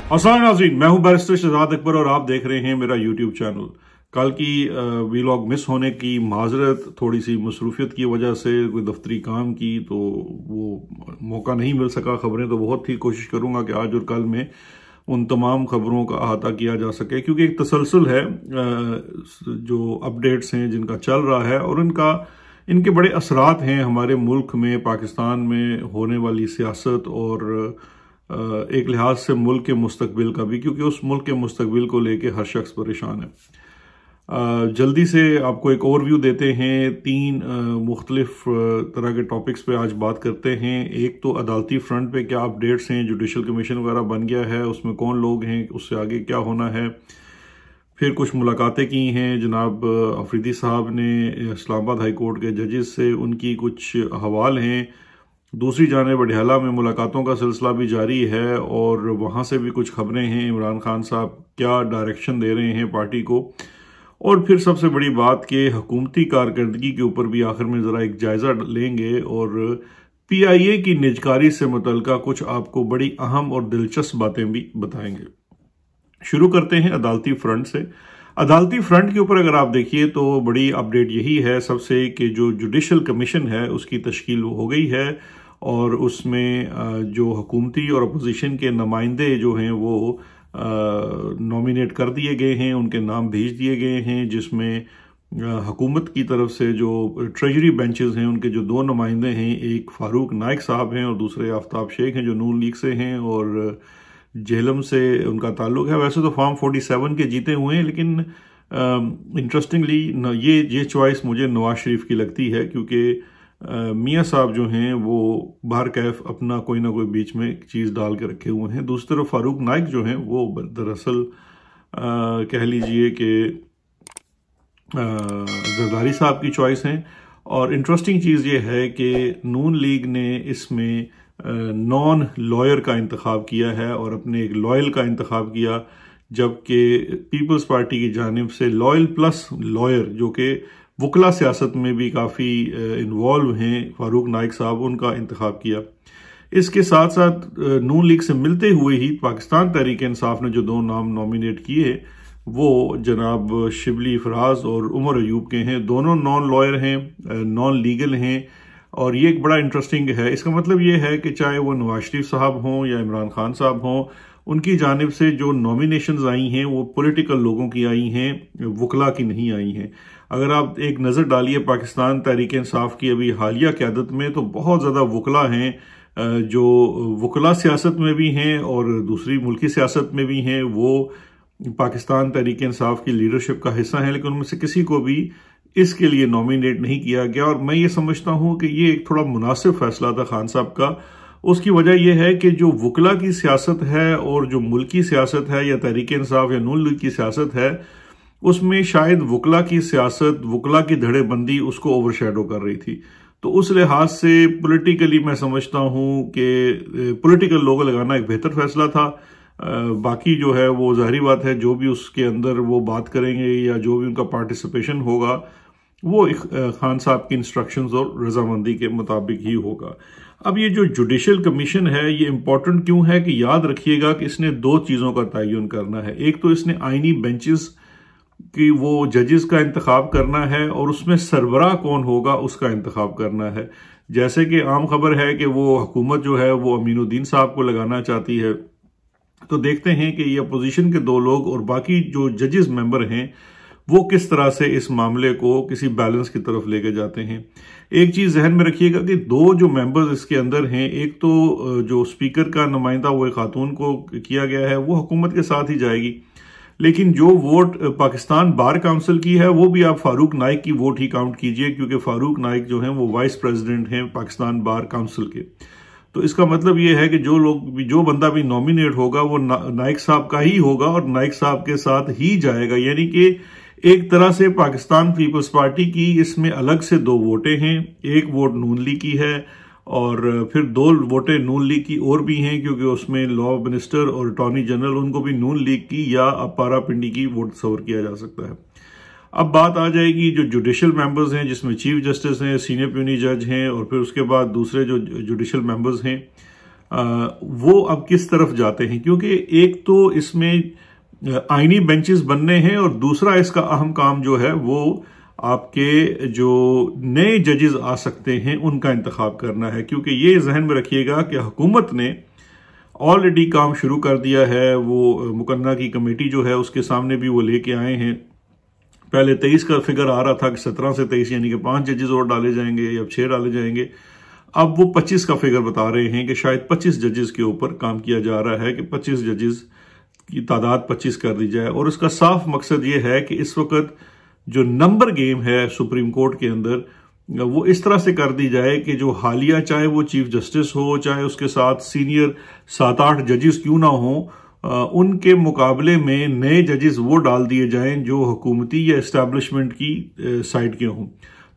अस्सलाम नाज़रीन, मैं हूं बैरिस्टर शहजाद अकबर और आप देख रहे हैं मेरा यूट्यूब चैनल। कल की वीलॉग मिस होने की माजरत, थोड़ी सी मसरूफियत की वजह से, कोई दफ्तरी काम की, तो वो मौका नहीं मिल सका। खबरें तो बहुत थी, कोशिश करूंगा कि आज और कल में उन तमाम खबरों का अहाता किया जा सके, क्योंकि एक तसलसल है जो अपडेट्स हैं जिनका चल रहा है और इनके बड़े असरात हैं हमारे मुल्क में, पाकिस्तान में होने वाली सियासत और एक लिहाज से मुल्क के मुस्तकबिल का भी, क्योंकि उस मुल्क के मुस्तकबिल को लेके हर शख्स परेशान है। जल्दी से आपको एक ओवरव्यू देते हैं। तीन मुख्तलिफ तरह के टॉपिक्स पे आज बात करते हैं। एक तो अदालती फ्रंट पे क्या अपडेट्स हैं, जुडिशल कमीशन वगैरह बन गया है, उसमें कौन लोग हैं, उससे आगे क्या होना है। फिर कुछ मुलाकातें की हैं जनाब अफरीदी साहब ने इस्लामाबाद हाई कोर्ट के जजेस से, उनकी कुछ हवाल हैं। दूसरी जानिब अडयाला में मुलाकातों का सिलसिला भी जारी है और वहाँ से भी कुछ खबरें हैं, इमरान खान साहब क्या डायरेक्शन दे रहे हैं पार्टी को। और फिर सबसे बड़ी बात कि हुकूमती कारकर्दगी के ऊपर भी आखिर में ज़रा एक जायज़ा लेंगे और PIA की निजकारी से मुतल्लिका कुछ आपको बड़ी अहम और दिलचस्प बातें भी बताएंगे। शुरू करते हैं अदालती फ्रंट से। अदालती फ्रंट के ऊपर अगर आप देखिए तो बड़ी अपडेट यही है सबसे कि जो जुडिशल कमीशन है उसकी तश्कील हो गई है और उसमें जो हुकूमती और अपोजिशन के नुमाइंदे जो हैं वो नॉमिनेट कर दिए गए हैं, उनके नाम भेज दिए गए हैं, जिसमें हुकूमत की तरफ से जो ट्रेजरी बेंचेस हैं उनके जो दो नुमाइंदे हैं, एक फारूक नाइक साहब हैं और दूसरे आफ्ताब शेख हैं जो नून लीग से हैं और जेहलम से उनका ताल्लुक है। वैसे तो फॉर्म 47 के जीते हुए हैं, लेकिन इंटरेस्टिंगली ये चॉइस मुझे नवाज शरीफ की लगती है, क्योंकि मियाँ साहब जो हैं वो बाहर कैफ अपना कोई ना कोई बीच में चीज़ डाल के रखे हुए हैं। दूसरी तरफ फारूक नाइक जो हैं वो दरअसल कह लीजिए कि जरदारी साहब की चॉइस हैं। और इंटरेस्टिंग चीज़ ये है कि नून लीग ने इसमें नॉन लॉयर का इंतखाब किया है और अपने एक लॉयल का इंतखाब किया, जबकि पीपल्स पार्टी की जानिब से लॉयल प्लस लॉयर जो कि वकला सियासत में भी काफ़ी इन्वॉल्व हैं, फारूक नाइक साहब, उनका इंतखाब किया। इसके साथ साथ नून लीग से मिलते हुए ही पाकिस्तान तहरीक इंसाफ ने जो दो नाम नॉमिनेट किए वो जनाब शिबली फराज और उमर अयूब के हैं। दोनों नॉन लॉयर हैं, नॉन लीगल हैं और ये एक बड़ा इंटरेस्टिंग है। इसका मतलब ये है कि चाहे वो नवाज शरीफ साहब हों या इमरान खान साहब हों, उनकी जानिब से जो नॉमिनेशंस आई हैं वो पॉलिटिकल लोगों की आई हैं, वकला की नहीं आई हैं। अगर आप एक नज़र डालिए पाकिस्तान तहरीक इंसाफ की अभी हालिया क़यादत में, तो बहुत ज़्यादा वकला हैं जो वकला सियासत में भी हैं और दूसरी मुल्की सियासत में भी हैं, वो पाकिस्तान तहरीक इंसाफ की लीडरशिप का हिस्सा हैं, लेकिन उनमें से किसी को भी इसके लिए नॉमिनेट नहीं किया गया। और मैं ये समझता हूं कि ये एक थोड़ा मुनासिब फैसला था खान साहब का। उसकी वजह यह है कि जो वकला की सियासत है और जो मुल्की सियासत है या तहरीक इंसाफ या नून लीग की सियासत है, उसमें शायद वकला की सियासत, वकला की धड़ेबंदी उसको ओवरशैडो कर रही थी। तो उस लिहाज से पॉलिटिकली मैं समझता हूं कि पॉलिटिकल लोगो लगाना एक बेहतर फैसला था। बाकी जो है वो जाहिर बात है, जो भी उसके अंदर वो बात करेंगे या जो भी उनका पार्टिसिपेशन होगा वो खान साहब की इंस्ट्रक्शंस और रजामंदी के मुताबिक ही होगा। अब ये जो जुडिशल कमीशन है ये इंपॉर्टेंट क्यों है कि याद रखिएगा कि इसने दो चीज़ों का तयन करना है। एक तो इसने आईनी बेंचेस की वो जजेस का इंतखाब करना है और उसमें सरबराह कौन होगा उसका इंतखाब करना है। जैसे कि आम खबर है कि वो हुकूमत जो है वो अमीनुद्दीन साहब को लगाना चाहती है, तो देखते हैं कि ये अपोजिशन के दो लोग और बाकी जो जजेस मेंबर हैं वो किस तरह से इस मामले को किसी बैलेंस की तरफ लेके जाते हैं। एक चीज जहन में रखिएगा कि दो जो मेंबर्स इसके अंदर हैं, एक तो जो स्पीकर का नुमाइंदा वो एक खातून को किया गया है, वो हुकूमत के साथ ही जाएगी, लेकिन जो वोट पाकिस्तान बार काउंसिल की है वो भी आप फारूक नाइक की वोट ही काउंट कीजिए, क्योंकि फारूक नाइक जो हैं वो वाइस प्रेसिडेंट हैं पाकिस्तान बार काउंसिल के। तो इसका मतलब ये है कि जो बंदा भी नॉमिनेट होगा वो नाइक साहब का ही होगा और नाइक साहब के साथ ही जाएगा। यानी कि एक तरह से पाकिस्तान पीपल्स पार्टी की इसमें अलग से दो वोटें हैं, एक वोट नून लीग की है और फिर दो वोटें नून लीग की और भी हैं, क्योंकि उसमें लॉ मिनिस्टर और अटॉर्नी जनरल उनको भी नून लीग की या अपारा पिंडी की वोट तस्वर किया जा सकता है। अब बात आ जाएगी जो जुडिशल मेंबर्स हैं, जिसमें चीफ जस्टिस हैं, सीनियर प्यूनी जज हैं और फिर उसके बाद दूसरे जो जुडिशल मेंबर्स हैं। वो अब किस तरफ जाते हैं, क्योंकि एक तो इसमें आईनी बेंचेस बनने हैं और दूसरा इसका अहम काम जो है वो आपके जो नए जजेस आ सकते हैं उनका इंतखाब करना है। क्योंकि ये जहन में रखिएगा कि हुकूमत ने ऑलरेडी काम शुरू कर दिया है, वो मुकन्ना की कमेटी जो है उसके सामने भी वो लेके आए हैं। पहले 23 का फिगर आ रहा था कि 17 से 23 यानी कि 5 जजेस और डाले जाएंगे या 6 डाले जाएंगे। अब वो 25 का फिगर बता रहे हैं कि शायद 25 जजेस के ऊपर काम किया जा रहा है कि 25 जजेस की तादाद 25 कर दी जाए। और उसका साफ मकसद ये है कि इस वक्त जो नंबर गेम है सुप्रीम कोर्ट के अंदर वो इस तरह से कर दी जाए कि जो हालिया, चाहे वो चीफ जस्टिस हो, चाहे उसके साथ सीनियर 7-8 जजेस क्यों ना हो, उनके मुकाबले में नए जजेस वो डाल दिए जाएं जो हुकूमती या एस्टैब्लिशमेंट की साइड के हों,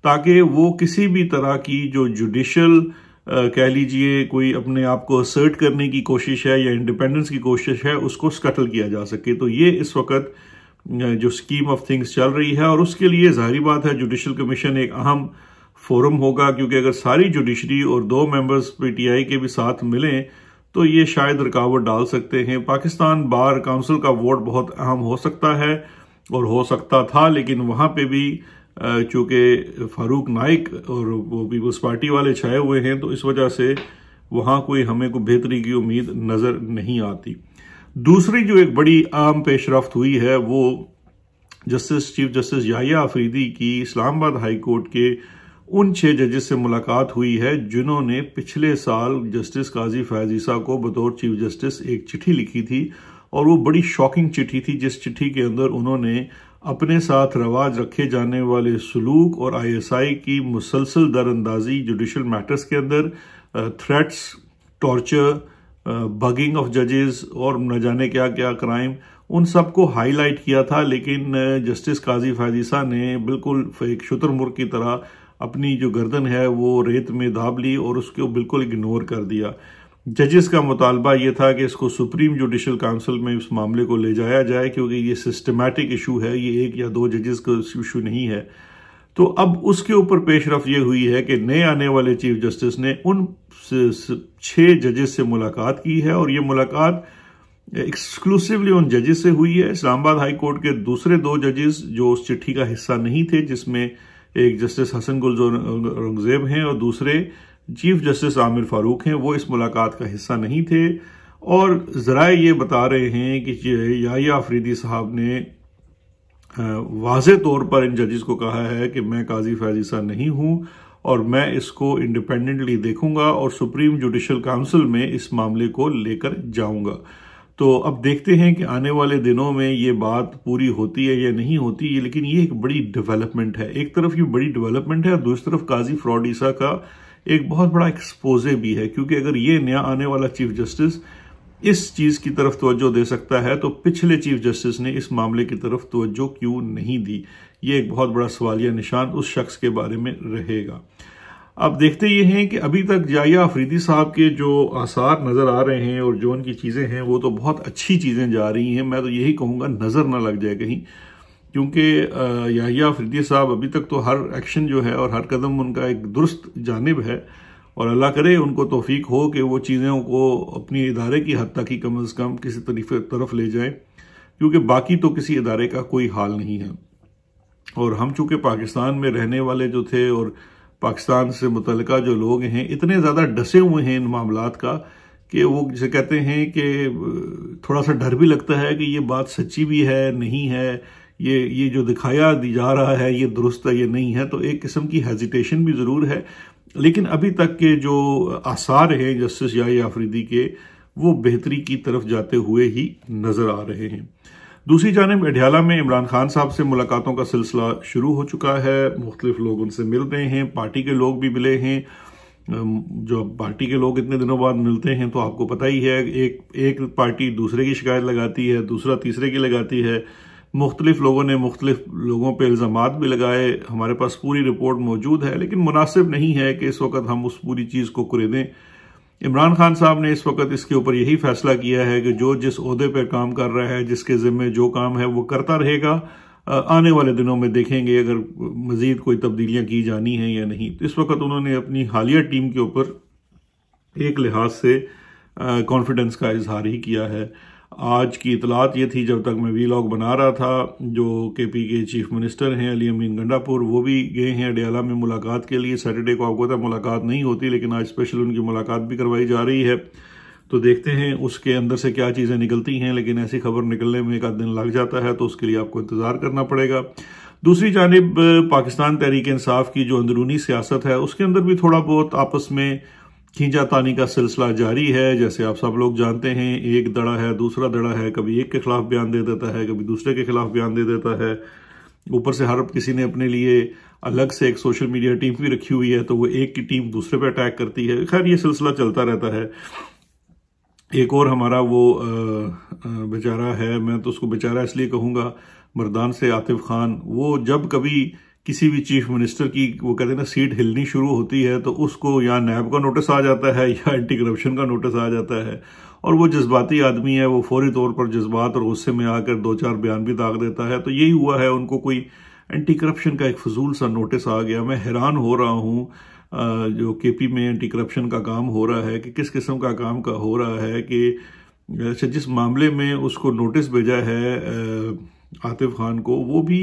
ताकि वो किसी भी तरह की जो जुडिशल कह लीजिए कोई अपने आप को असर्ट करने की कोशिश है या इंडिपेंडेंस की कोशिश है उसको स्कटल किया जा सके। तो ये इस वक्त जो स्कीम ऑफ थिंग्स चल रही है, और उसके लिए जाहिर बात है जुडिशल कमीशन एक अहम फोरम होगा, क्योंकि अगर सारी जुडिशरी और 2 मेंबर्स पीटीआई के भी साथ मिलें तो ये शायद रुकावट डाल सकते हैं। पाकिस्तान बार काउंसिल का वोट बहुत अहम हो सकता है और हो सकता था, लेकिन वहां पे भी चूंकि फारूक नाइक और वो पीपल्स पार्टी वाले छाए हुए हैं तो इस वजह से वहां कोई हमें को बेहतरी की उम्मीद नजर नहीं आती। दूसरी जो एक बड़ी आम पेशरफ्त हुई है वो चीफ जस्टिस याहिया अफरीदी की इस्लामाबाद हाई कोर्ट के उन 6 जजेस से मुलाकात हुई है जिन्होंने पिछले साल जस्टिस काजी फैज ईसा को बतौर चीफ जस्टिस एक चिट्ठी लिखी थी, और वो बड़ी शॉकिंग चिट्ठी थी, जिस चिट्ठी के अंदर उन्होंने अपने साथ रवाज रखे जाने वाले सलूक और आईएसआई की मुसलसल दरअंदाजी जुडिशल मैटर्स के अंदर, थ्रेट्स, टॉर्चर, बगिंग ऑफ जजेस और न जाने क्या क्या क्राइम, उन सबको हाईलाइट किया था। लेकिन जस्टिस काजी फैज ईसा ने बिल्कुल एक शुतुरमुर्ग की तरह अपनी जो गर्दन है वो रेत में दाब ली और उसको बिल्कुल इग्नोर कर दिया। जजेस का मुतालबा ये था कि इसको सुप्रीम जुडिशल काउंसिल में इस मामले को ले जाया जाए, क्योंकि ये सिस्टमैटिक इशू है, ये 1 या 2 जजेस का इशू नहीं है। तो अब उसके ऊपर पेशरफ ये हुई है कि नए आने वाले चीफ जस्टिस ने उन 6 जजेस से मुलाकात की है, और ये मुलाकात एक्सक्लूसिवली उन जजेस से हुई है। इस्लामाबाद हाई कोर्ट के दूसरे 2 जजेस जो उस चिट्ठी का हिस्सा नहीं थे, जिसमें एक जस्टिस हसन गुल औरंगजेब हैं और दूसरे चीफ जस्टिस आमिर फारूक हैं, वो इस मुलाकात का हिस्सा नहीं थे। और जराए ये बता रहे हैं कि याहिया अफरीदी साहब ने वाज़े तौर पर इन जजेस को कहा है कि मैं काजी फैज ईसा नहीं हूं और मैं इसको इंडिपेंडेंटली देखूंगा और सुप्रीम जुडिशल काउंसिल में इस मामले को लेकर जाऊंगा। तो अब देखते हैं कि आने वाले दिनों में ये बात पूरी होती है या नहीं होती है, लेकिन ये एक बड़ी डेवलपमेंट है। एक तरफ ये बड़ी डेवलपमेंट है और दूसरी तरफ काजी फ्रॉड ईसा का एक बहुत बड़ा एक्सपोजे भी है, क्योंकि अगर ये नया आने वाला चीफ जस्टिस इस चीज की तरफ तवज्जो दे सकता है तो पिछले चीफ जस्टिस ने इस मामले की तरफ तवज्जो क्यों नहीं दी, ये एक बहुत बड़ा सवालिया निशान उस शख्स के बारे में रहेगा। अब देखते ये हैं कि अभी तक याहिया अफरीदी साहब के जो आसार नजर आ रहे हैं और जो उनकी चीजें हैं वो तो बहुत अच्छी चीजें जा रही हैं। मैं तो यही कहूंगा नजर ना लग जाए कहीं, क्योंकि याहिया अफरीदी साहब अभी तक तो हर एक्शन जो है और हर कदम उनका एक दुरुस्त जानिब है, और अल्लाह करे उनको तौफीक हो कि वो चीज़ों को अपनी इदारे की हद तक ही कम से कम किसी तरफ ले जाएं, क्योंकि बाकी तो किसी इदारे का कोई हाल नहीं है। और हम चूंकि पाकिस्तान में रहने वाले जो थे और पाकिस्तान से मुतल्लिका जो लोग हैं इतने ज़्यादा डसे हुए हैं इन मामलात का कि वो जिसे कहते हैं कि थोड़ा सा डर भी लगता है कि ये बात सच्ची भी है नहीं है, ये जो दिखाया जा रहा है ये दुरुस्त है ये नहीं है। तो एक किस्म की हेजिटेशन भी ज़रूर है, लेकिन अभी तक के जो आसार हैं जस्टिस याहिया अफरीदी के वो बेहतरी की तरफ जाते हुए ही नजर आ रहे हैं। दूसरी जानिब अडयाला में इमरान खान साहब से मुलाकातों का सिलसिला शुरू हो चुका है। मुख्तलिफ लोग उनसे मिल रहे हैं, पार्टी के लोग भी मिले हैं। जो पार्टी के लोग इतने दिनों बाद मिलते हैं तो आपको पता ही है, एक पार्टी दूसरे की शिकायत लगाती है, दूसरा तीसरे की लगाती है। मुख्तलिफ लोगों ने मुख्तलिफ लोगों पे इल्ज़ामात भी लगाए। हमारे पास पूरी रिपोर्ट मौजूद है, लेकिन मुनासिब नहीं है कि इस वक्त हम उस पूरी चीज़ को कुरेदें। इमरान खान साहब ने इस वक्त इसके ऊपर यही फैसला किया है कि जो जिस ओहदे पर काम कर रहा है, जिसके ज़िम्मे जो काम है वो करता रहेगा। आने वाले दिनों में देखेंगे अगर मज़ीद कोई तब्दीलियां की जानी हैं या नहीं। तो इस वक्त उन्होंने अपनी हालिया टीम के ऊपर एक लिहाज से कॉन्फिडेंस का इजहार ही किया है। आज की इतलात ये थी, जब तक मैं वीलॉग बना रहा था, जो केपी के चीफ मिनिस्टर हैं अली अमीन गंडापुर, वो भी गए हैं अडयाला में मुलाकात के लिए। सैटरडे को आपको पता है मुलाकात नहीं होती, लेकिन आज स्पेशल उनकी मुलाकात भी करवाई जा रही है। तो देखते हैं उसके अंदर से क्या चीज़ें निकलती हैं, लेकिन ऐसी खबर निकलने में एक आध दिन लग जाता है, तो उसके लिए आपको इंतज़ार करना पड़ेगा। दूसरी जानिब पाकिस्तान तहरीक इंसाफ की जो अंदरूनी सियासत है, उसके अंदर भी थोड़ा बहुत आपस में खींचातानी का सिलसिला जारी है। जैसे आप सब लोग जानते हैं, एक दड़ा है, दूसरा दड़ा है, कभी एक के खिलाफ बयान दे देता है, कभी दूसरे के खिलाफ बयान दे देता है। ऊपर से हर किसी ने अपने लिए अलग से एक सोशल मीडिया टीम भी रखी हुई है, तो वो एक की टीम दूसरे पे अटैक करती है। खैर ये सिलसिला चलता रहता है। एक और हमारा वो बेचारा है, मैं तो उसको बेचारा इसलिए कहूँगा, मर्दान से आतिफ खान, वो जब कभी किसी भी चीफ मिनिस्टर की वो कहते हैं ना सीट हिलनी शुरू होती है, तो उसको या नैब का नोटिस आ जाता है या एंटी करप्शन का नोटिस आ जाता है। और वो जज्बाती आदमी है, वो फौरी तौर पर जज्बात और गुस्से में आकर 2-4 बयान भी दाग देता है। तो यही हुआ है, उनको कोई एंटी करप्शन का एक फजूल सा नोटिस आ गया। मैं हैरान हो रहा हूँ जो केपी में एंटी करप्शन का काम हो रहा है कि किस किस्म का काम का हो रहा है कि अच्छा जिस मामले में उसको नोटिस भेजा है आतिफ खान को, वो भी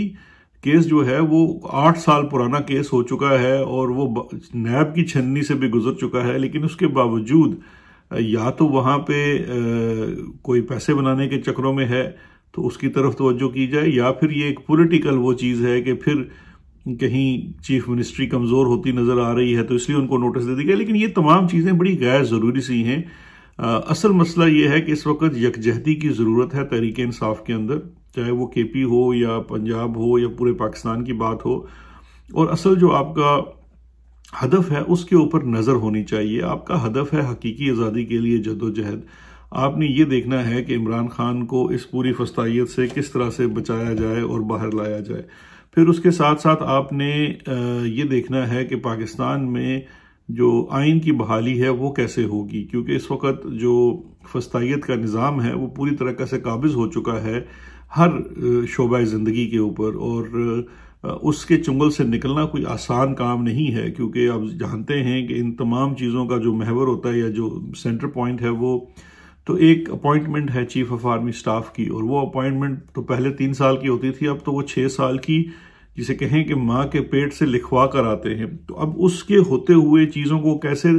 केस जो है वो 8 साल पुराना केस हो चुका है और वो नैब की छन्नी से भी गुजर चुका है। लेकिन उसके बावजूद या तो वहाँ पे कोई पैसे बनाने के चक्रों में है तो उसकी तरफ तवज्जो की जाए, या फिर ये एक पॉलिटिकल वो चीज़ है कि फिर कहीं चीफ मिनिस्ट्री कमज़ोर होती नज़र आ रही है तो इसलिए उनको नोटिस दे दी गई। लेकिन ये तमाम चीज़ें बड़ी गैर ज़रूरी सी हैं। असल मसला ये है कि इस वक्त यकजहती की ज़रूरत है तहरीक इंसाफ के अंदर, चाहे वो केपी हो या पंजाब हो या पूरे पाकिस्तान की बात हो। और असल जो आपका हदफ है उसके ऊपर नज़र होनी चाहिए। आपका हदफ है हकीकी आज़ादी के लिए जद्दोजहद। आपने ये देखना है कि इमरान खान को इस पूरी फस्तायत से किस तरह से बचाया जाए और बाहर लाया जाए। फिर उसके साथ साथ आपने ये देखना है कि पाकिस्तान में जो आइन की बहाली है वो कैसे होगी, क्योंकि इस वक्त जो फस्तायत का निज़ाम है वो पूरी तरह से काबिज हो चुका है हर शोबा ज़िंदगी के ऊपर। और उसके चुंगल से निकलना कोई आसान काम नहीं है, क्योंकि आप जानते हैं कि इन तमाम चीज़ों का जो महवर होता है या जो सेंटर पॉइंट है वो तो एक अपॉइंटमेंट है चीफ ऑफ आर्मी स्टाफ की, और वो अपॉइंटमेंट तो पहले 3 साल की होती थी, अब तो वो 6 साल की, जिसे कहें कि माँ के पेट से लिखवा कर आते हैं। तो अब उसके होते हुए चीज़ों को कैसे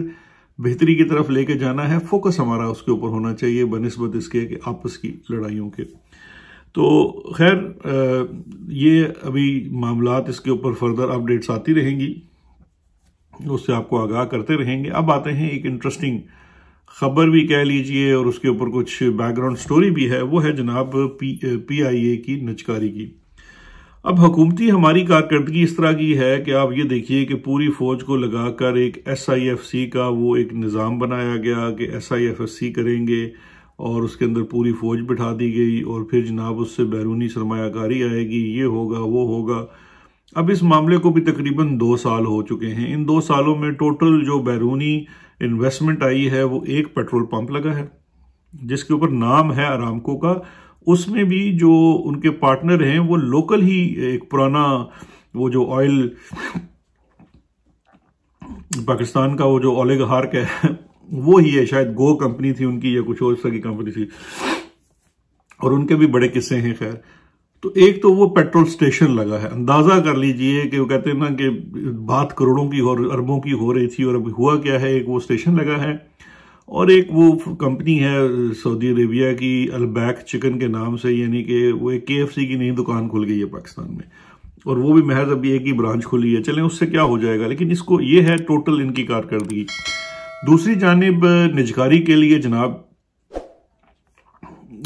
बेहतरी की तरफ लेके जाना है, फोकस हमारा उसके ऊपर होना चाहिए बनिस्बत इसके कि आपस की लड़ाइयों के। तो खैर ये अभी मामलात इसके ऊपर फर्दर अपडेट्स आती रहेंगी, उससे आपको आगाह करते रहेंगे। अब आते हैं एक इंटरेस्टिंग खबर भी कह लीजिए और उसके ऊपर कुछ बैकग्राउंड स्टोरी भी है, वो है जनाब PIA की निजकारी की। अब हुकूमती हमारी कारकर्दगी इस तरह की है कि आप ये देखिए कि पूरी फौज को लगाकर एक SIFC का वो एक निज़ाम बनाया गया कि SIFSC करेंगे और उसके अंदर पूरी फौज बिठा दी गई और फिर जनाब उससे बैरूनी सरमायाकारी आएगी, ये होगा वो होगा। अब इस मामले को भी तकरीबन 2 साल हो चुके हैं। इन 2 सालों में टोटल जो बैरूनी इन्वेस्टमेंट आई है वो एक पेट्रोल पंप लगा है जिसके ऊपर नाम है अरामको का। उसमें भी जो उनके पार्टनर हैं वो लोकल ही एक पुराना वो जो ऑयल पाकिस्तान का वो जो ओलिगार्क है वो ही है, शायद गो कंपनी थी उनकी या कुछ और इस तरह की कंपनी थी, और उनके भी बड़े किस्से हैं। खैर, तो एक तो वो पेट्रोल स्टेशन लगा है, अंदाजा कर लीजिए कि वो कहते हैं ना कि बात करोड़ों की और अरबों की हो रही थी, और अभी हुआ क्या है, एक वो स्टेशन लगा है और एक वो कंपनी है सऊदी अरेबिया की अलबैक चिकन के नाम से, यानी कि वो एक KFC की नई दुकान खुल गई है पाकिस्तान में, और वो भी महज अभी एक ही ब्रांच खुली है। चलें उससे क्या हो जाएगा, लेकिन इसको ये है टोटल इनकी कारकर्दगी। दूसरी जानिब निजकारी के लिए जनाब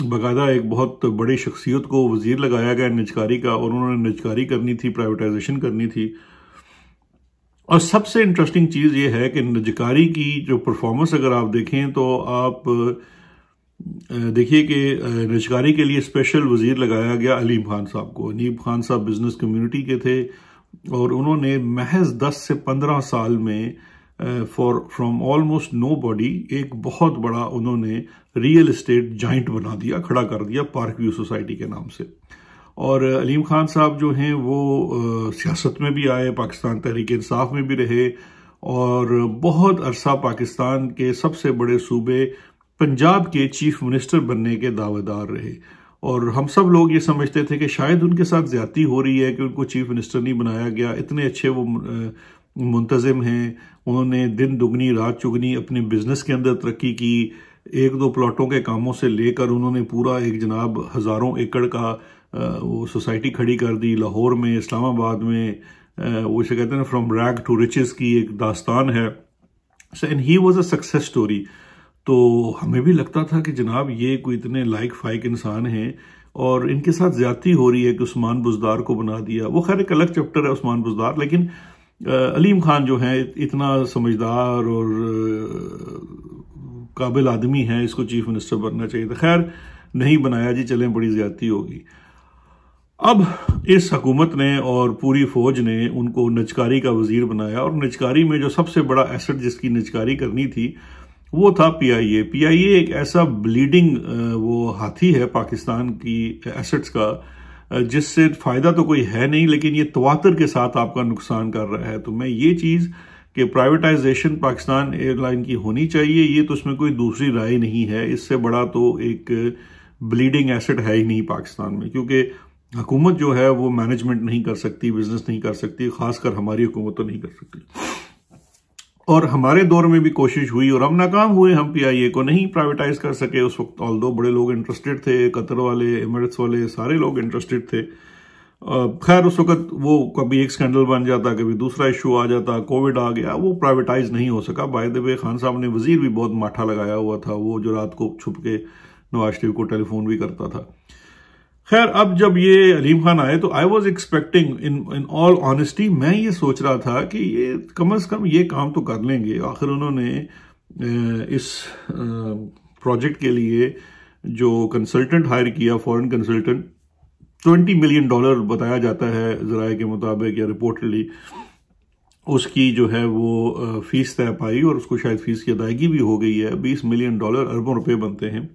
बाकायदा एक बहुत बड़ी शख्सियत को वजीर लगाया गया निजकारी का, और उन्होंने निजकारी करनी थी, प्राइवेटाइजेशन करनी थी। और सबसे इंटरेस्टिंग चीज़ ये है कि निजकारी की जो परफॉर्मेंस अगर आप देखें तो आप देखिए कि निजकारी के लिए स्पेशल वजीर लगाया गया अलीम खान साहब को। अलीम खान साहब बिजनेस कम्युनिटी के थे और उन्होंने महज 10 से 15 साल में फ्रॉम ऑलमोस्ट नो बॉडी एक बहुत बड़ा उन्होंने रियल एस्टेट जाइंट बना दिया, खड़ा कर दिया पार्क व्यू सोसाइटी के नाम से। और अलीम खान साहब जो हैं वो सियासत में भी आए, पाकिस्तान तहरीक इंसाफ में भी रहे, और बहुत अरसा पाकिस्तान के सबसे बड़े सूबे पंजाब के चीफ मिनिस्टर बनने के दावेदार रहे। और हम सब लोग ये समझते थे कि शायद उनके साथ ज्यादती हो रही है कि उनको चीफ मिनिस्टर नहीं बनाया गया। इतने अच्छे वो मुंतजिम हैं, उन्होंने दिन दुगनी रात चुगनी अपने बिजनेस के अंदर तरक्की की। एक दो प्लॉटों के कामों से लेकर उन्होंने पूरा एक जनाब हज़ारों एकड़ का वो सोसाइटी खड़ी कर दी लाहौर में, इस्लामाबाद में। वो इसे कहते हैं फ्रॉम रैग टू रिचेस की एक दास्तान है। And he was a success story. तो हमें भी लगता था कि जनाब ये कोई इतने लाइक फाइक इंसान हैं और इनके साथ ज्यादती हो रही है कि उस्मान बुज़दार को बना दिया। वो खैर एक अलग चैप्टर है उस्मान बुज़दार, लेकिन अलीम खान जो है इतना समझदार और काबिल आदमी है, इसको चीफ मिनिस्टर बनना चाहिए था। खैर नहीं बनाया जी, चलें बड़ी ज्यादती होगी। अब इस हुकूमत ने और पूरी फौज ने उनको निजकारी का वजीर बनाया और निजकारी में जो सबसे बड़ा एसेट जिसकी निजकारी करनी थी वो था पीआईए। पीआईए एक ऐसा ब्लीडिंग वो हाथी है पाकिस्तान की एसेट्स का, जिससे फायदा तो कोई है नहीं, लेकिन ये तवातर के साथ आपका नुकसान कर रहा है। तो मैं ये चीज कि प्राइवेटाइजेशन पाकिस्तान एयरलाइन की होनी चाहिए, ये तो उसमें कोई दूसरी राय नहीं है। इससे बड़ा तो एक ब्लीडिंग एसेट है ही नहीं पाकिस्तान में, क्योंकि हुकूमत जो है वो मैनेजमेंट नहीं कर सकती, बिजनेस नहीं कर सकती, खासकर हमारी हुकूमत तो नहीं कर सकती। और हमारे दौर में भी कोशिश हुई और हम नाकाम हुए, हम पीआईए को नहीं प्राइवेटाइज कर सके उस वक्त। ऑल्दो बड़े लोग इंटरेस्टेड थे, कतर वाले, एमिरेट्स वाले, सारे लोग इंटरेस्टेड थे। खैर उस वक्त वो कभी एक स्कैंडल बन जाता, कभी दूसरा इशू आ जाता, कोविड आ गया, वो प्राइवेटाइज नहीं हो सका। बाय द वे खान साहब ने वजीर भी बहुत माठा लगाया हुआ था, वो जो रात को छुप के नवाज शरीफ को टेलीफोन भी करता था। खैर अब जब ये अलीम खान आए तो I was expecting in all honesty, मैं ये सोच रहा था कि ये कम से कम ये काम तो कर लेंगे। आखिर उन्होंने इस प्रोजेक्ट के लिए जो कंसल्टेंट हायर किया, फॉरेन कंसल्टेंट, $20 मिलियन बताया जाता है जराये के मुताबिक या रिपोर्टली, उसकी जो है वो फीस तय पाई और उसको शायद फीस की अदायगी भी हो गई है। $20 मिलियन अरबों रुपए बनते हैं।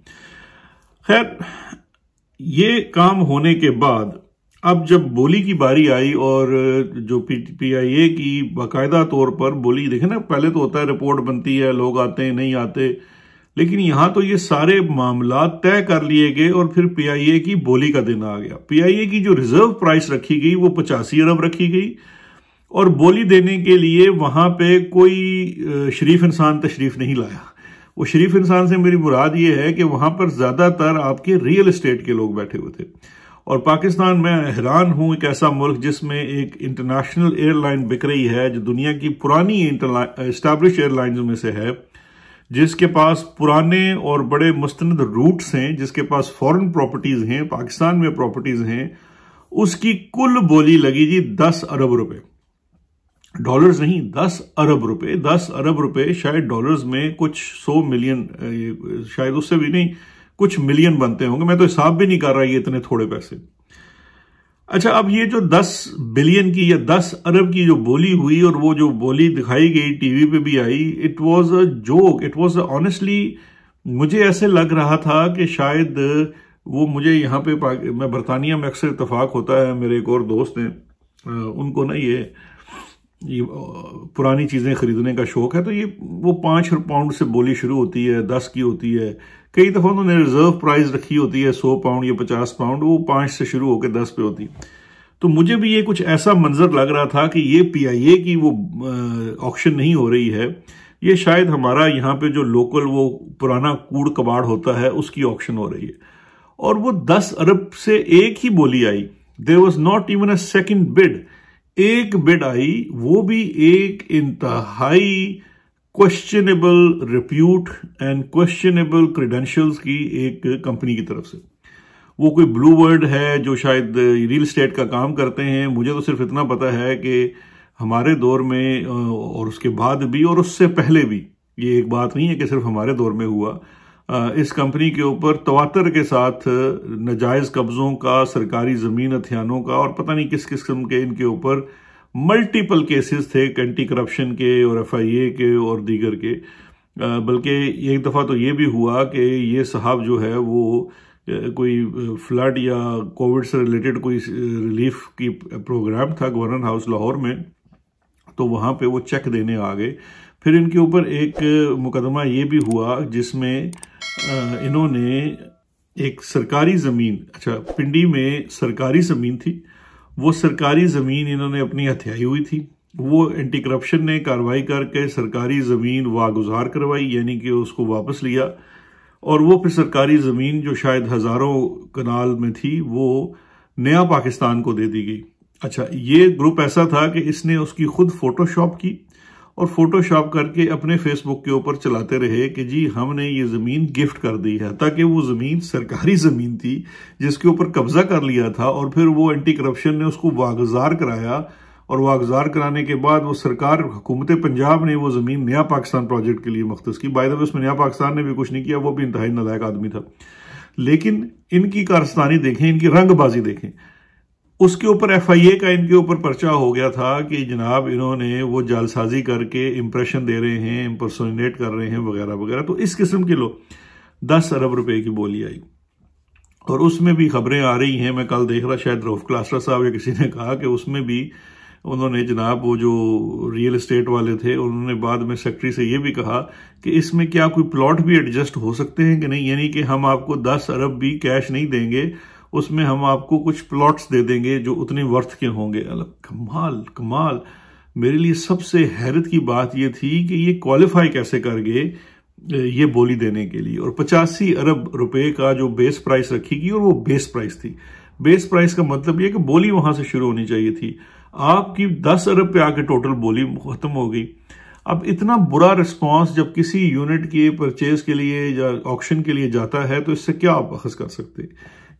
खैर ये काम होने के बाद अब जब बोली की बारी आई और जो पीआईए की बाकायदा तौर पर बोली, देखे ना, पहले तो होता है रिपोर्ट बनती है, लोग आते हैं नहीं आते, लेकिन यहां तो ये सारे मामला तय कर लिए गए और फिर पीआईए की बोली का दिन आ गया। पीआईए की जो रिजर्व प्राइस रखी गई वो 85 अरब रखी गई और बोली देने के लिए वहां पे कोई शरीफ इंसान तशरीफ नहीं लाया। वो शरीफ इंसान से मेरी मुराद ये है कि वहां पर ज्यादातर आपके रियल एस्टेट के लोग बैठे हुए थे। और पाकिस्तान में हैरान हूं, एक ऐसा मुल्क जिसमें एक इंटरनेशनल एयरलाइन बिक रही है जो दुनिया की पुरानी एस्टैब्लिश एयरलाइंस में से है, जिसके पास पुराने और बड़े मुस्तनद रूट्स हैं, जिसके पास फॉरेन प्रॉपर्टीज हैं, पाकिस्तान में प्रॉपर्टीज हैं, उसकी कुल बोली लगी जी 10 अरब रुपए। डॉलर्स नहीं, 10 अरब रुपए। 10 अरब रुपए शायद डॉलर्स में कुछ 100 मिलियन, शायद उससे भी नहीं, कुछ मिलियन बनते होंगे। मैं तो हिसाब भी नहीं कर रहा ये इतने थोड़े पैसे। अच्छा, अब ये जो 10 बिलियन की या 10 अरब की जो बोली हुई और वो जो बोली दिखाई गई, टीवी पे भी आई, it was a joke, it was honestly, मुझे ऐसे लग रहा था कि शायद वो मुझे यहाँ पे, मैं बरतानिया में अक्सर इतफाक होता है, मेरे एक और दोस्त हैं, उनको ना ये पुरानी चीजें खरीदने का शौक है, तो ये वो 5 पाउंड से बोली शुरू होती है, 10 की होती है, कई दफा उन्होंने रिजर्व प्राइस रखी होती है 100 पाउंड या 50 पाउंड, वो 5 से शुरू होकर 10 पे होती। तो मुझे भी ये कुछ ऐसा मंजर लग रहा था कि ये पीआईए की वो ऑक्शन नहीं हो रही है, ये शायद हमारा यहाँ पे जो लोकल वो पुराना कूड़ कबाड़ होता है उसकी ऑक्शन हो रही है। और वो 10 अरब से एक ही बोली आई, there was not even a second bid. एक बिड आई, वो भी एक इंतहाई questionable repute and questionable credentials की एक कंपनी की तरफ से। वो कोई ब्लू वर्ड है जो शायद रियल एस्टेट का काम करते हैं। मुझे तो सिर्फ इतना पता है कि हमारे दौर में और उसके बाद भी और उससे पहले भी, ये एक बात नहीं है कि सिर्फ हमारे दौर में हुआ, इस कंपनी के ऊपर तवातर के साथ नाजायज कब्जों का, सरकारी जमीन हथियानों का और पता नहीं किस किस्म के इनके ऊपर मल्टीपल केसेस थे, एंटी करप्शन के और एफआईए के और दीगर के। बल्कि एक दफा तो ये भी हुआ कि ये साहब जो है वो कोई फ्लड या कोविड से रिलेटेड कोई रिलीफ की प्रोग्राम था गवर्नर हाउस लाहौर में, तो वहां पे वो चेक देने आ गए। फिर इनके ऊपर एक मुकदमा ये भी हुआ जिसमें इन्होंने एक सरकारी ज़मीन, अच्छा पिंडी में सरकारी ज़मीन थी, वो सरकारी ज़मीन इन्होंने अपनी हथियाई हुई थी। वो एंटी करप्शन ने कार्रवाई करके सरकारी ज़मीन वागुजार करवाई, यानी कि उसको वापस लिया, और वो फिर सरकारी ज़मीन जो शायद हज़ारों कनाल में थी वो नया पाकिस्तान को दे दी गई। अच्छा, ये ग्रुप ऐसा था कि इसने उसकी खुद फोटोशॉप की और फोटोशॉप करके अपने फेसबुक के ऊपर चलाते रहे कि जी हमने ये ज़मीन गिफ्ट कर दी है, ताकि वो ज़मीन सरकारी ज़मीन थी जिसके ऊपर कब्जा कर लिया था, और फिर वो एंटी करप्शन ने उसको वागुजार कराया, और वागुजार कराने के बाद वो सरकार हुकूमत पंजाब ने वो ज़मीन नया पाकिस्तान प्रोजेक्ट के लिए मख्तस की। बाय द वे उसमें नया पाकिस्तान ने भी कुछ नहीं किया, वो भी इंतहाई नालायक आदमी था। लेकिन इनकी कारस्तानी देखें, इनकी रंगबाजी देखें। उसके ऊपर FIA का इनके ऊपर पर्चा हो गया था कि जनाब इन्होंने वो जालसाजी करके इंप्रेशन दे रहे हैं, इंपर्सोनेट कर रहे हैं वगैरह वगैरह। तो इस किस्म के लोग 10 अरब रुपए की बोली आई, और उसमें भी खबरें आ रही हैं। मैं कल देख रहा, शायद रऊफ क्लास्टर साहब या किसी ने कहा कि उसमें भी उन्होंने जनाब वो जो रियल एस्टेट वाले थे उन्होंने बाद में सेक्रेटरी से ये भी कहा कि इसमें क्या कोई प्लॉट भी एडजस्ट हो सकते हैं कि नहीं, यानी कि हम आपको 10 अरब भी कैश नहीं देंगे, उसमें हम आपको कुछ प्लॉट्स दे देंगे जो उतने वर्थ के होंगे। कमाल कमाल। मेरे लिए सबसे हैरत की बात ये थी कि ये क्वालिफाई कैसे कर गए ये बोली देने के लिए, और 85 अरब रुपए का जो बेस प्राइस रखी गई, और वो बेस प्राइस थी। बेस प्राइस का मतलब ये कि बोली वहां से शुरू होनी चाहिए थी। आपकी 10 अरब पे आके टोटल बोली खत्म हो गई। अब इतना बुरा रिस्पांस जब किसी यूनिट के परचेज के लिए या ऑक्शन के लिए जाता है, तो इससे क्या आप अखज़ कर सकते हैं?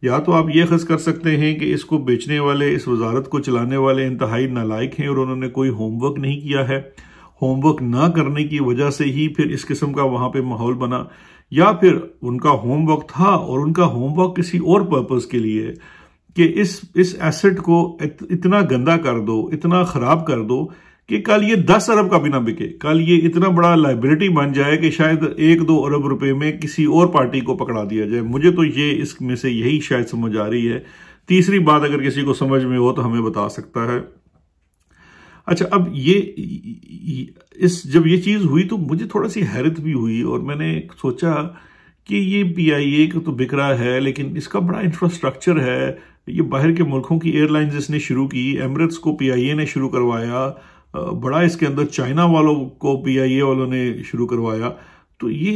या तो आप ये अखज़ कर सकते हैं कि इसको बेचने वाले, इस वजारत को चलाने वाले इंतहाई नालायक हैं और उन्होंने कोई होमवर्क नहीं किया है, होमवर्क ना करने की वजह से ही फिर इस किस्म का वहां पे माहौल बना, या फिर उनका होमवर्क था और उनका होमवर्क किसी और पर्पस के लिए है कि इस एसेट को इतना गंदा कर दो, इतना खराब कर दो कि कल ये 10 अरब का भी ना बिके, कल ये इतना बड़ा लाइबिलिटी बन जाए कि शायद 1-2 अरब रुपए में किसी और पार्टी को पकड़ा दिया जाए। मुझे तो ये इसमें से यही शायद समझ आ रही है। तीसरी बात अगर किसी को समझ में हो तो हमें बता सकता है। अच्छा, अब जब ये चीज हुई तो मुझे थोड़ा सी हैरत भी हुई, और मैंने सोचा कि ये PIA का तो बिक रहा है, लेकिन इसका बड़ा इंफ्रास्ट्रक्चर है, ये बाहर के मुल्कों की एयरलाइंस इसने शुरू की, एमिरेट्स को PIA ने शुरू करवाया, बड़ा इसके अंदर चाइना वालों को PIA वालों ने शुरू करवाया। तो ये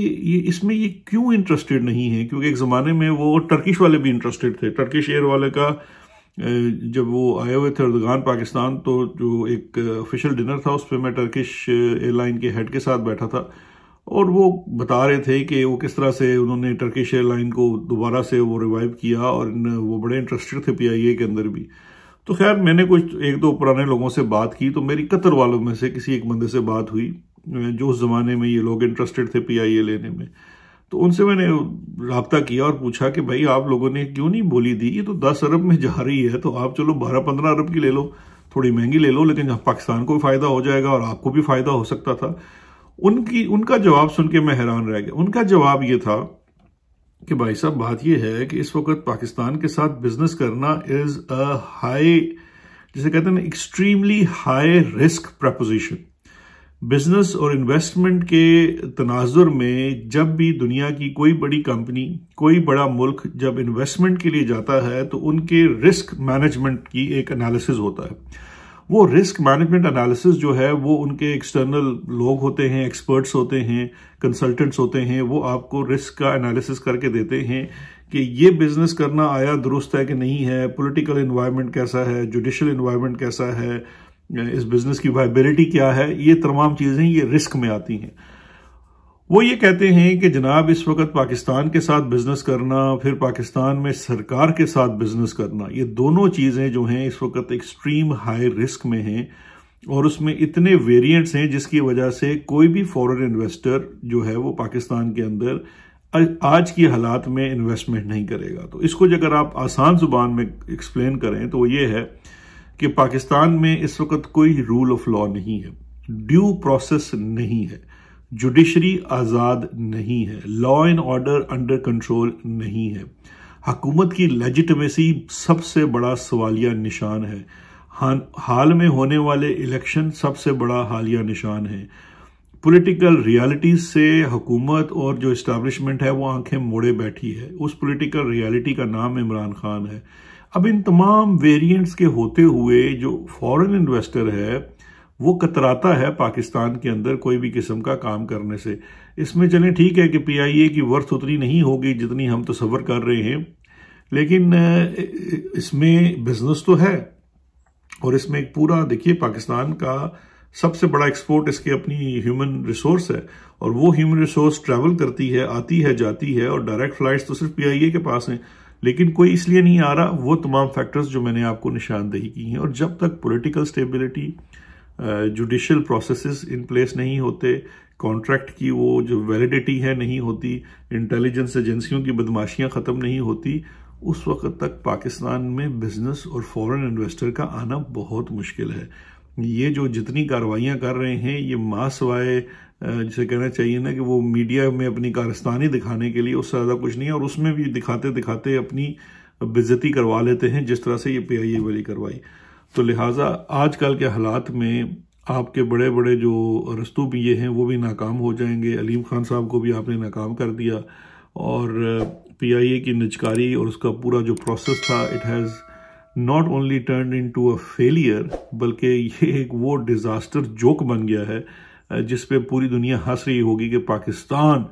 इसमें ये क्यों इंटरेस्टेड नहीं है? क्योंकि एक ज़माने में वो टर्किश वाले भी इंटरेस्टेड थे। टर्किश एयर वाले का जब वो आए हुए थे अर्दगान पाकिस्तान, तो जो एक ऑफिशियल डिनर था उस पर मैं टर्किश एयरलाइन के हेड के साथ बैठा था, और वो बता रहे थे कि वो किस तरह से उन्होंने टर्किश एयरलाइन को दोबारा से वो रिवाइव किया, और वो बड़े इंटरेस्टेड थे PIA के अंदर भी। तो खैर मैंने कुछ 1-2 पुराने लोगों से बात की, तो मेरी कतर वालों में से किसी एक बंदे से बात हुई जो उस जमाने में ये लोग इंटरेस्टेड थे PIA लेने में। तो उनसे मैंने राब्ता किया और पूछा कि भाई आप लोगों ने क्यों नहीं बोली दी, ये तो 10 अरब में जा रही है, तो आप चलो 12-15 अरब की ले लो, थोड़ी महंगी ले लो, लेकिन पाकिस्तान को भी फायदा हो जाएगा और आपको भी फायदा हो सकता था। उनका जवाब सुन के मैं हैरान रह गया। उनका जवाब ये था कि भाई साहब बात ये है कि इस वक्त पाकिस्तान के साथ बिजनेस करना इज अ हाई, जिसे कहते हैं ना, extremely high risk preposition. Business और इन्वेस्टमेंट के तनाजुर में जब भी दुनिया की कोई बड़ी कंपनी, कोई बड़ा मुल्क जब इन्वेस्टमेंट के लिए जाता है तो उनके रिस्क मैनेजमेंट की एक एनालिसिस होता है। वो रिस्क मैनेजमेंट एनालिसिस जो है वो उनके एक्सटर्नल लोग होते हैं, एक्सपर्ट्स होते हैं, कंसल्टेंट्स होते हैं, वो आपको रिस्क का एनालिसिस करके देते हैं कि ये बिजनेस करना आया दुरुस्त है कि नहीं है, पॉलिटिकल एनवायरनमेंट कैसा है, जुडिशियल एनवायरनमेंट कैसा है, इस बिजनेस की वायबिलिटी क्या है, ये तमाम चीजें ये रिस्क में आती हैं। वो ये कहते हैं कि जनाब इस वक्त पाकिस्तान के साथ बिजनेस करना, फिर पाकिस्तान में सरकार के साथ बिजनेस करना, ये दोनों चीजें जो हैं इस वक्त एक्सट्रीम हाई रिस्क में हैं, और उसमें इतने वेरिएंट्स हैं जिसकी वजह से कोई भी फॉरेन इन्वेस्टर जो है वो पाकिस्तान के अंदर आज की हालात में इन्वेस्टमेंट नहीं करेगा। तो इसको अगर आप आसान जुबान में एक्सप्लेन करें तो वो ये है कि पाकिस्तान में इस वक्त कोई रूल ऑफ लॉ नहीं है, ड्यू प्रोसेस नहीं है, जुडिशरी आजाद नहीं है, law and order under control नहीं है, हुकूमत की लेजिटिमेसी सबसे बड़ा सवालिया निशान है, हाल में होने वाले इलेक्शन सबसे बड़ा हालिया निशान है, पॉलिटिकल रियलिटीज से हुकूमत और जो इस्टेब्लिशमेंट है वो आंखें मोड़े बैठी है। उस पॉलिटिकल रियलिटी का नाम इमरान खान है। अब इन तमाम वेरिएंट्स के होते हुए जो फॉरेन इन्वेस्टर है वो कतराता है पाकिस्तान के अंदर कोई भी किस्म का काम करने से। इसमें चलें ठीक है कि PIA की वर्थ उतनी नहीं होगी जितनी हम तसव्वुर कर रहे हैं, लेकिन इसमें बिजनेस तो है और इसमें एक पूरा देखिए पाकिस्तान का सबसे बड़ा एक्सपोर्ट इसके अपनी ह्यूमन रिसोर्स है और वो ह्यूमन रिसोर्स ट्रैवल करती है, आती है, जाती है और डायरेक्ट फ्लाइट्स तो सिर्फ PIA के पास हैं, लेकिन कोई इसलिए नहीं आ रहा। वो तमाम फैक्टर्स जो मैंने आपको निशानदेही की हैं। और जब तक political stability, judicial processes in place नहीं होते, कॉन्ट्रैक्ट की वो जो वैलिडिटी है नहीं होती, इंटेलिजेंस एजेंसियों की बदमाशियां खत्म नहीं होती, उस वक्त तक पाकिस्तान में बिजनेस और फॉरेन इन्वेस्टर का आना बहुत मुश्किल है। ये जो जितनी कार्रवाइयां कर रहे हैं ये मासवाए जिसे कहना चाहिए ना कि वो मीडिया में अपनी कारस्तानी दिखाने के लिए, उससे ज़्यादा कुछ नहीं है। और उसमें भी दिखाते दिखाते अपनी बेइज्जती करवा लेते हैं जिस तरह से ये PIA वाली करवाई। तो लिहाजा आजकल के हालात में आपके बड़े बड़े जो रस्तू पिए हैं वो भी नाकाम हो जाएंगे। अलीम खान साहब को भी आपने नाकाम कर दिया और PIA की निजकारी और उसका पूरा जो प्रोसेस था, it has not only turn into a failure, बल्कि ये एक वो डिजास्टर जोक बन गया है जिस पे पूरी दुनिया हंस रही होगी कि पाकिस्तान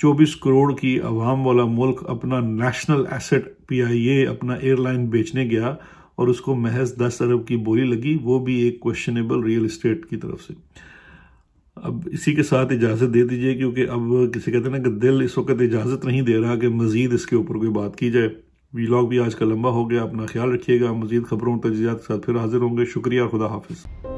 24 करोड़ की अवाम वाला मुल्क अपना नेशनल एसेट PIA अपना एयरलाइन बेचने गया और उसको महज 10 अरब की बोली लगी, वो भी एक क्वेश्चनेबल रियल एस्टेट की तरफ से। अब इसी के साथ इजाज़त दे दीजिए क्योंकि अब किसी कहते हैं ना कि दिल इस वक्त इजाज़त नहीं दे रहा कि मज़ीद इसके ऊपर कोई बात की जाए। व्लॉग भी आज का लंबा हो गया। अपना ख्याल रखिएगा। मज़ीद खबरों तजियात के साथ फिर हाजिर होंगे। शुक्रिया, खुदा हाफिज़।